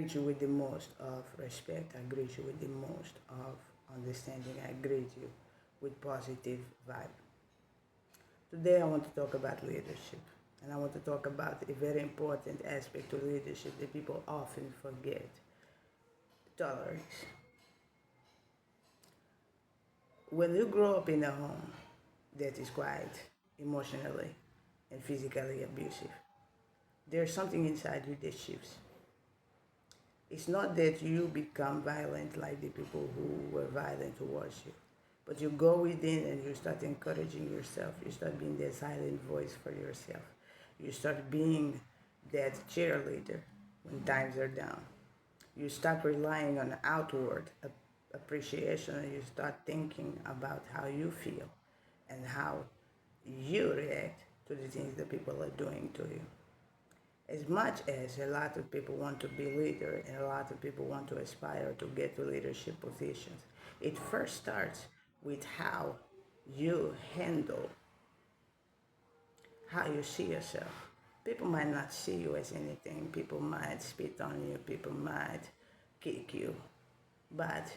greet you with the most of respect. I greet you with the most of understanding. I greet you with positive vibe. Today I want to talk about leadership. And I want to talk about a very important aspect to leadership that people often forget. Tolerance. When you grow up in a home that is quite emotionally and physically abusive, there's something inside you that shifts. It's not that you become violent like the people who were violent towards you, but you go within and you start encouraging yourself. You start being that silent voice for yourself. You start being that cheerleader when times are down. You start relying on outward appreciation, and you start thinking about how you feel and how you react to the things that people are doing to you. As much as a lot of people want to be leader and a lot of people want to aspire to get to leadership positions, it first starts with how you handle, how you see yourself. People might not see you as anything. People might spit on you. People might kick you. But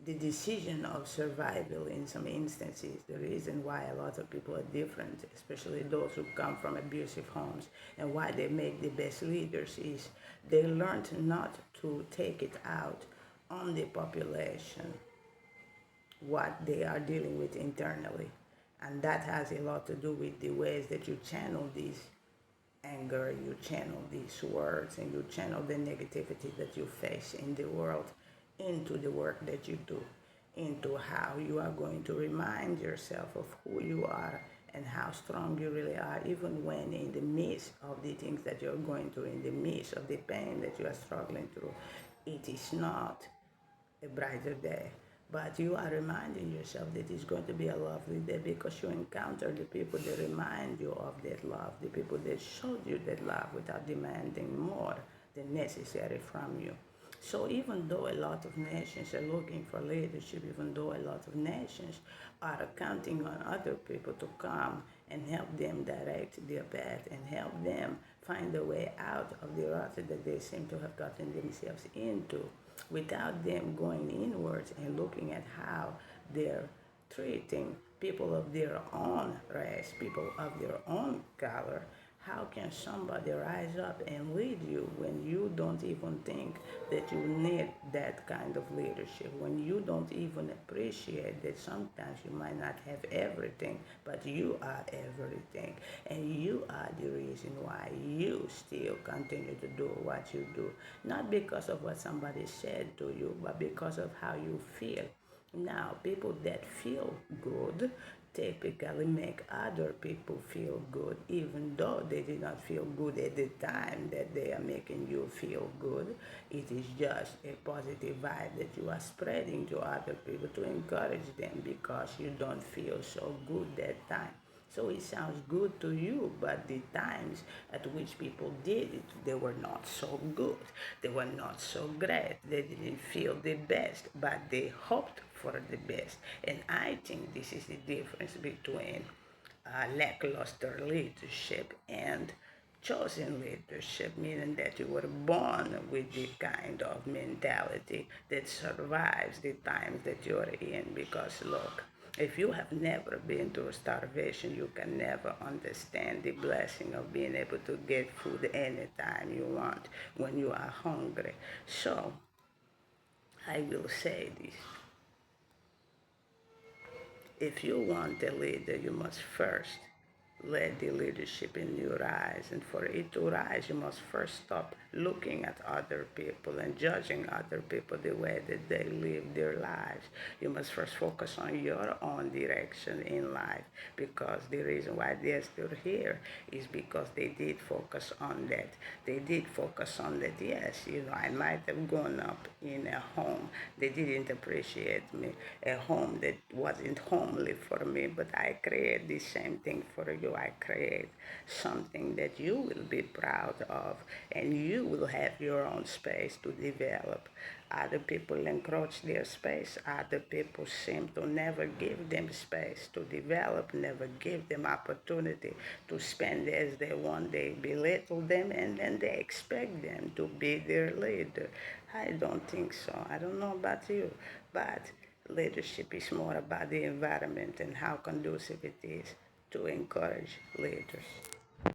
the decision of survival in some instances, the reason why a lot of people are different, especially those who come from abusive homes, and why they make the best leaders is they learned not to take it out on the population, what they are dealing with internally. And that has a lot to do with the ways that you channel these anger, you channel these words, and you channel the negativity that you face in the world into the work that you do, into how you are going to remind yourself of who you are and how strong you really are, even when in the midst of the things that you're going through, in the midst of the pain that you are struggling through, it is not a brighter day. But you are reminding yourself that it's going to be a lovely day because you encounter the people that remind you of that love, the people that showed you that love without demanding more than necessary from you. So even though a lot of nations are looking for leadership, even though a lot of nations are counting on other people to come and help them direct their path and help them find a way out of the rut that they seem to have gotten themselves into, without them going inwards and looking at how they're treating people of their own race, people of their own color. How can somebody rise up and lead you when you don't even think that you need that kind of leadership, when you don't even appreciate that sometimes you might not have everything, but you are everything, and you are the reason why you still continue to do what you do, not because of what somebody said to you, but because of how you feel. Now, people that feel good typically make other people feel good, even though they did not feel good at the time that they are making you feel good. It is just a positive vibe that you are spreading to other people to encourage them because you don't feel so good that time. So it sounds good to you, but the times at which people did it, they were not so good. They were not so great. They didn't feel the best, but they hoped for the best. And I think this is the difference between lackluster leadership and chosen leadership, meaning that you were born with the kind of mentality that survives the times that you're in. Because look, if you have never been through starvation, you can never understand the blessing of being able to get food anytime you want when you are hungry. So I will say this. If you want a leader, you must first let the leadership in you rise. And for it to rise, you must first stop looking at other people and judging other people the way that they live their lives. You must first focus on your own direction in life, because the reason why they're still here is because they did focus on that. They did focus on that. Yes, I might have grown up in a home they didn't appreciate me, a home that wasn't homely for me, but I create the same thing for you. do I create something that you will be proud of, and you will have your own space to develop. Other people encroach their space. Other people seem to never give them space to develop, never give them opportunity to spend as they want. They belittle them, and then they expect them to be their leader. I don't think so. I don't know about you, but leadership is more about the environment and how conducive it is to encourage leaders.